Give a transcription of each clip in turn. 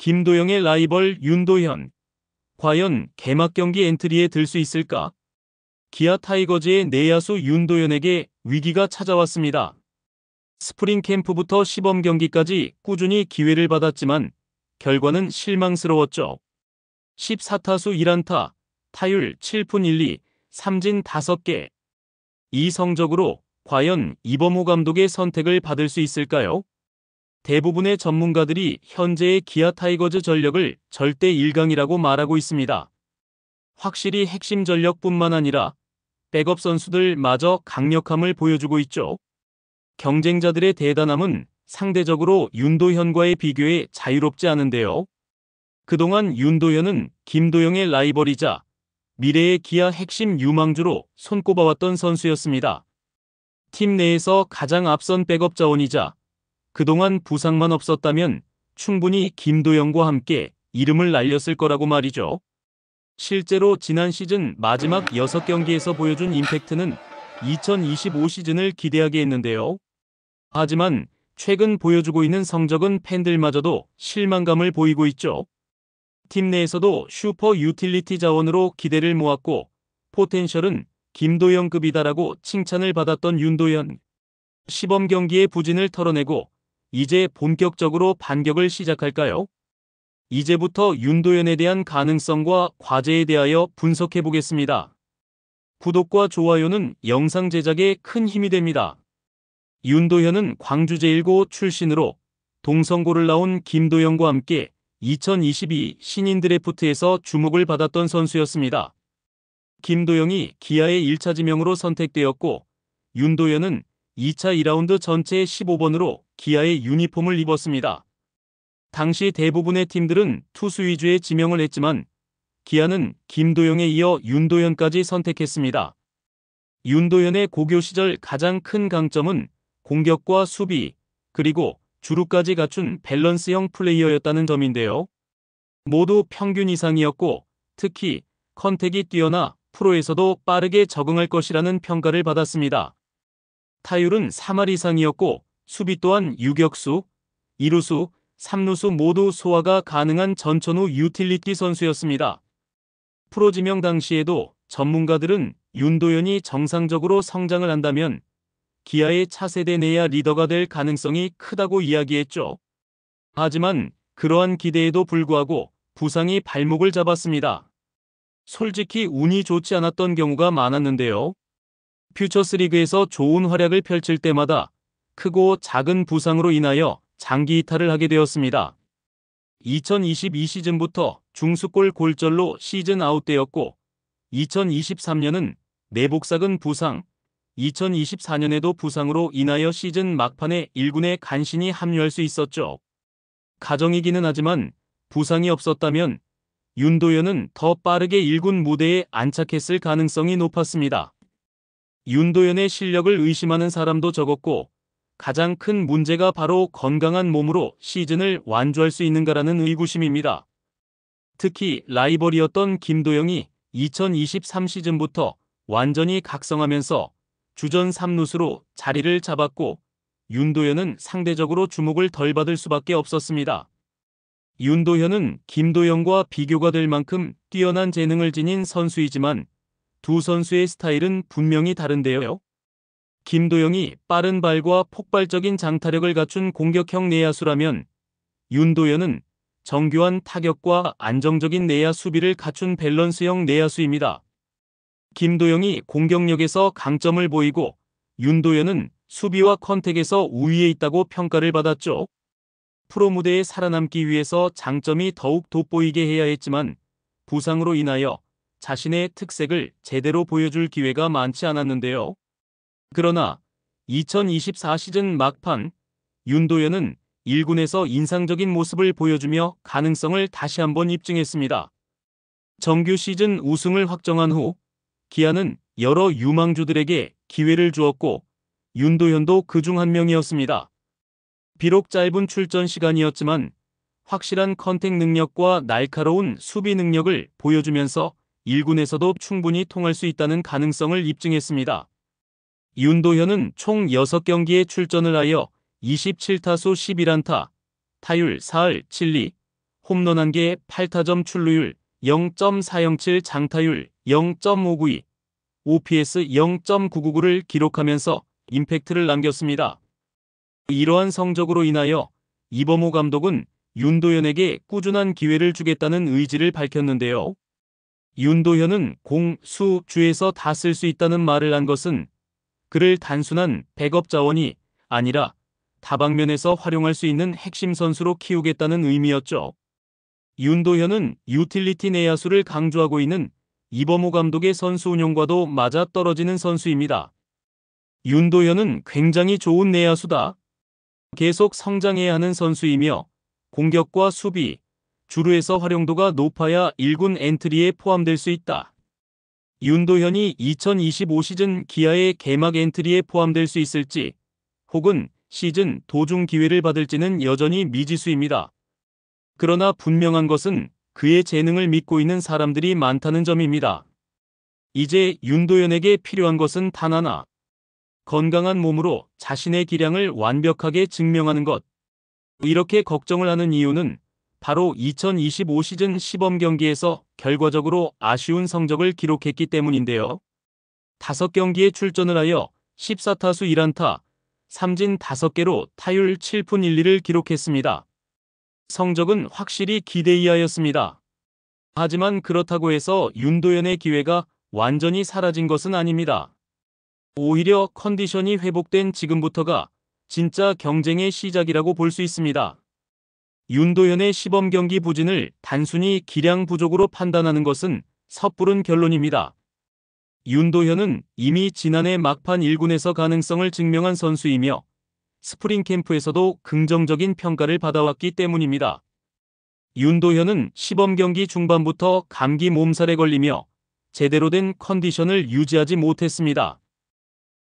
김도영의 라이벌 윤도현. 과연 개막 경기 엔트리에 들 수 있을까? 기아 타이거즈의 내야수 윤도현에게 위기가 찾아왔습니다. 스프링 캠프부터 시범 경기까지 꾸준히 기회를 받았지만 결과는 실망스러웠죠. 14타수 1안타, 타율 7푼 1리, 삼진 5개. 이 성적으로 과연 이범호 감독의 선택을 받을 수 있을까요? 대부분의 전문가들이 현재의 기아 타이거즈 전력을 절대 1강이라고 말하고 있습니다. 확실히 핵심 전력뿐만 아니라 백업 선수들마저 강력함을 보여주고 있죠. 경쟁자들의 대단함은 상대적으로 윤도현과의 비교에 자유롭지 않은데요. 그동안 윤도현은 김도영의 라이벌이자 미래의 기아 핵심 유망주로 손꼽아왔던 선수였습니다. 팀 내에서 가장 앞선 백업 자원이자 그동안 부상만 없었다면 충분히 김도영과 함께 이름을 날렸을 거라고 말이죠. 실제로 지난 시즌 마지막 6경기에서 보여준 임팩트는 2025 시즌을 기대하게 했는데요. 하지만 최근 보여주고 있는 성적은 팬들마저도 실망감을 보이고 있죠. 팀 내에서도 슈퍼 유틸리티 자원으로 기대를 모았고 포텐셜은 김도영급이다라고 칭찬을 받았던 윤도현. 시범 경기의 부진을 털어내고 이제 본격적으로 반격을 시작할까요? 이제부터 윤도현에 대한 가능성과 과제에 대하여 분석해 보겠습니다. 구독과 좋아요는 영상 제작에 큰 힘이 됩니다. 윤도현은 광주 제1고 출신으로 동성고를 나온 김도영과 함께 2022 신인 드래프트에서 주목을 받았던 선수였습니다. 김도영이 기아의 1차 지명으로 선택되었고 윤도현은 2차 2라운드 전체 15번으로 기아의 유니폼을 입었습니다. 당시 대부분의 팀들은 투수 위주의 지명을 했지만 기아는 김도영에 이어 윤도현까지 선택했습니다. 윤도현의 고교 시절 가장 큰 강점은 공격과 수비, 그리고 주루까지 갖춘 밸런스형 플레이어였다는 점인데요. 모두 평균 이상이었고 특히 컨택이 뛰어나 프로에서도 빠르게 적응할 것이라는 평가를 받았습니다. 타율은 3할 이상이었고 수비 또한 유격수, 2루수, 3루수 모두 소화가 가능한 전천후 유틸리티 선수였습니다. 프로 지명 당시에도 전문가들은 윤도현이 정상적으로 성장을 한다면 기아의 차세대 내야 리더가 될 가능성이 크다고 이야기했죠. 하지만 그러한 기대에도 불구하고 부상이 발목을 잡았습니다. 솔직히 운이 좋지 않았던 경우가 많았는데요. 퓨처스리그에서 좋은 활약을 펼칠 때마다 크고 작은 부상으로 인하여 장기 이탈을 하게 되었습니다. 2022 시즌부터 중수골 골절로 시즌 아웃되었고 2023년은 내복사근 부상, 2024년에도 부상으로 인하여 시즌 막판에 1군에 간신히 합류할 수 있었죠. 가정이기는 하지만 부상이 없었다면 윤도현은 더 빠르게 1군 무대에 안착했을 가능성이 높았습니다. 윤도현의 실력을 의심하는 사람도 적었고 가장 큰 문제가 바로 건강한 몸으로 시즌을 완주할 수 있는가라는 의구심입니다. 특히 라이벌이었던 김도영이 2023 시즌부터 완전히 각성하면서 주전 3루수로 자리를 잡았고 윤도현은 상대적으로 주목을 덜 받을 수밖에 없었습니다. 윤도현은 김도영과 비교가 될 만큼 뛰어난 재능을 지닌 선수이지만 두 선수의 스타일은 분명히 다른데요. 김도영이 빠른 발과 폭발적인 장타력을 갖춘 공격형 내야수라면 윤도현은 정교한 타격과 안정적인 내야 수비를 갖춘 밸런스형 내야수입니다. 김도영이 공격력에서 강점을 보이고 윤도현은 수비와 컨택에서 우위에 있다고 평가를 받았죠. 프로 무대에 살아남기 위해서 장점이 더욱 돋보이게 해야 했지만 부상으로 인하여 자신의 특색을 제대로 보여줄 기회가 많지 않았는데요. 그러나 2024 시즌 막판 윤도현은 1군에서 인상적인 모습을 보여주며 가능성을 다시 한번 입증했습니다. 정규 시즌 우승을 확정한 후 기아는 여러 유망주들에게 기회를 주었고 윤도현도 그중 한 명이었습니다. 비록 짧은 출전 시간이었지만 확실한 컨택 능력과 날카로운 수비 능력을 보여주면서 1군에서도 충분히 통할 수 있다는 가능성을 입증했습니다. 윤도현은 총 6경기에 출전을 하여 27타수 11안타, 타율 4할 7리, 홈런 1개, 8타점 출루율 0.407, 장타율 0.592, OPS 0.999를 기록하면서 임팩트를 남겼습니다. 이러한 성적으로 인하여 이범호 감독은 윤도현에게 꾸준한 기회를 주겠다는 의지를 밝혔는데요. 윤도현은 공, 수, 주에서 다 쓸 수 있다는 말을 한 것은 그를 단순한 백업 자원이 아니라 다방면에서 활용할 수 있는 핵심 선수로 키우겠다는 의미였죠. 윤도현은 유틸리티 내야수를 강조하고 있는 이범호 감독의 선수 운용과도 맞아떨어지는 선수입니다. 윤도현은 굉장히 좋은 내야수다. 계속 성장해야 하는 선수이며 공격과 수비, 주루에서 활용도가 높아야 1군 엔트리에 포함될 수 있다. 윤도현이 2025 시즌 기아의 개막 엔트리에 포함될 수 있을지 혹은 시즌 도중 기회를 받을지는 여전히 미지수입니다. 그러나 분명한 것은 그의 재능을 믿고 있는 사람들이 많다는 점입니다. 이제 윤도현에게 필요한 것은 단 하나. 건강한 몸으로 자신의 기량을 완벽하게 증명하는 것. 이렇게 걱정을 하는 이유는 바로 2025 시즌 시범 경기에서 결과적으로 아쉬운 성적을 기록했기 때문인데요. 5경기에 출전을 하여 14타수 1안타, 삼진 5개로 타율 7푼 1리를 기록했습니다. 성적은 확실히 기대 이하였습니다. 하지만 그렇다고 해서 윤도현의 기회가 완전히 사라진 것은 아닙니다. 오히려 컨디션이 회복된 지금부터가 진짜 경쟁의 시작이라고 볼 수 있습니다. 윤도현의 시범 경기 부진을 단순히 기량 부족으로 판단하는 것은 섣부른 결론입니다. 윤도현은 이미 지난해 막판 1군에서 가능성을 증명한 선수이며 스프링 캠프에서도 긍정적인 평가를 받아왔기 때문입니다. 윤도현은 시범 경기 중반부터 감기 몸살에 걸리며 제대로 된 컨디션을 유지하지 못했습니다.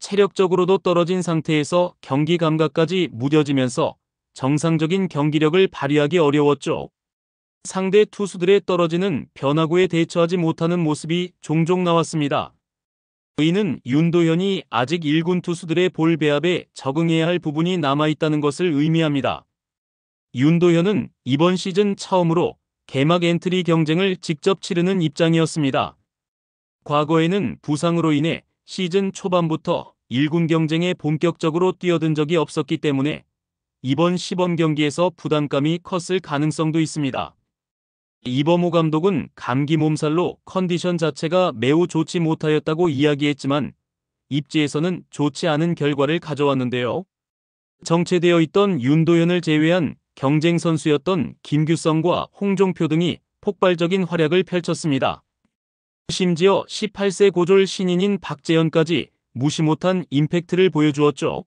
체력적으로도 떨어진 상태에서 경기 감각까지 무뎌지면서 정상적인 경기력을 발휘하기 어려웠죠. 상대 투수들의 떨어지는 변화구에 대처하지 못하는 모습이 종종 나왔습니다. 이는 윤도현이 아직 1군 투수들의 볼 배합에 적응해야 할 부분이 남아있다는 것을 의미합니다. 윤도현은 이번 시즌 처음으로 개막 엔트리 경쟁을 직접 치르는 입장이었습니다. 과거에는 부상으로 인해 시즌 초반부터 1군 경쟁에 본격적으로 뛰어든 적이 없었기 때문에 이번 시범 경기에서 부담감이 컸을 가능성도 있습니다. 이범호 감독은 감기 몸살로 컨디션 자체가 매우 좋지 못하였다고 이야기했지만 입지에서는 좋지 않은 결과를 가져왔는데요. 정체되어 있던 윤도현을 제외한 경쟁 선수였던 김규성과 홍종표 등이 폭발적인 활약을 펼쳤습니다. 심지어 18세 고졸 신인인 박재현까지 무시 못한 임팩트를 보여주었죠.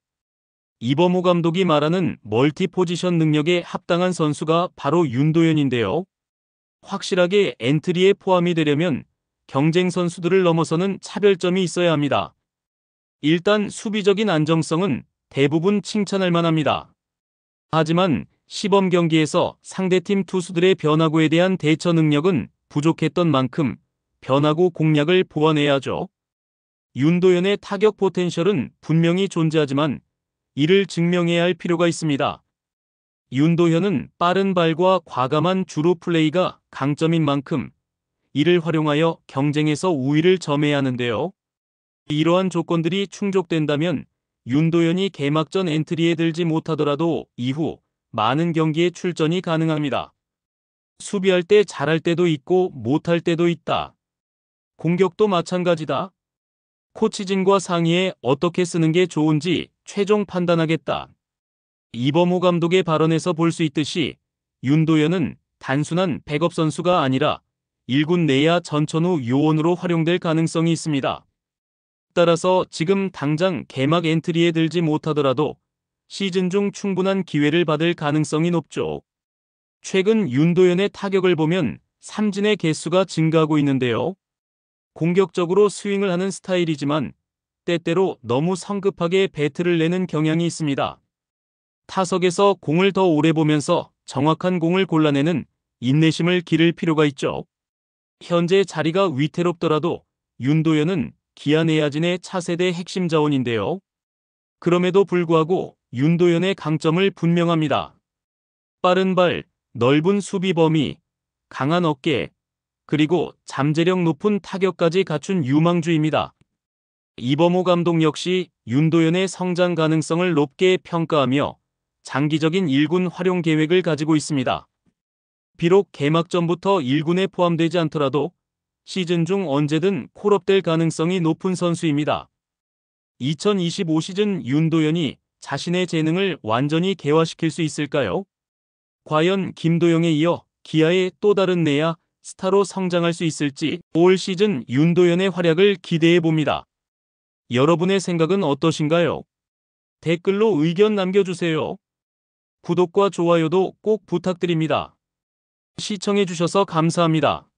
이범호 감독이 말하는 멀티 포지션 능력에 합당한 선수가 바로 윤도현인데요. 확실하게 엔트리에 포함이 되려면 경쟁 선수들을 넘어서는 차별점이 있어야 합니다. 일단 수비적인 안정성은 대부분 칭찬할 만합니다. 하지만 시범 경기에서 상대팀 투수들의 변화구에 대한 대처 능력은 부족했던 만큼 변화구 공략을 보완해야 하죠. 윤도현의 타격 포텐셜은 분명히 존재하지만 이를 증명해야 할 필요가 있습니다. 윤도현은 빠른 발과 과감한 주루 플레이가 강점인 만큼 이를 활용하여 경쟁에서 우위를 점해야 하는데요. 이러한 조건들이 충족된다면 윤도현이 개막전 엔트리에 들지 못하더라도 이후 많은 경기에 출전이 가능합니다. 수비할 때 잘할 때도 있고 못할 때도 있다. 공격도 마찬가지다. 코치진과 상의해 어떻게 쓰는 게 좋은지 최종 판단하겠다. 이범호 감독의 발언에서 볼 수 있듯이 윤도현은 단순한 백업 선수가 아니라 1군 내야 전천후 요원으로 활용될 가능성이 있습니다. 따라서 지금 당장 개막 엔트리에 들지 못하더라도 시즌 중 충분한 기회를 받을 가능성이 높죠. 최근 윤도현의 타격을 보면 삼진의 개수가 증가하고 있는데요. 공격적으로 스윙을 하는 스타일이지만 때때로 너무 성급하게 배트를 내는 경향이 있습니다. 타석에서 공을 더 오래 보면서 정확한 공을 골라내는 인내심을 기를 필요가 있죠. 현재 자리가 위태롭더라도 윤도현은 기아 내야진의 차세대 핵심 자원인데요. 그럼에도 불구하고 윤도현의 강점을 분명합니다. 빠른 발, 넓은 수비 범위, 강한 어깨, 그리고 잠재력 높은 타격까지 갖춘 유망주입니다. 이범호 감독 역시 윤도현의 성장 가능성을 높게 평가하며 장기적인 1군 활용 계획을 가지고 있습니다. 비록 개막전부터 1군에 포함되지 않더라도 시즌 중 언제든 콜업될 가능성이 높은 선수입니다. 2025 시즌 윤도현이 자신의 재능을 완전히 개화시킬 수 있을까요? 과연 김도영에 이어 기아의 또 다른 내야 스타로 성장할 수 있을지 올 시즌 윤도현의 활약을 기대해 봅니다. 여러분의 생각은 어떠신가요? 댓글로 의견 남겨주세요. 구독과 좋아요도 꼭 부탁드립니다. 시청해주셔서 감사합니다.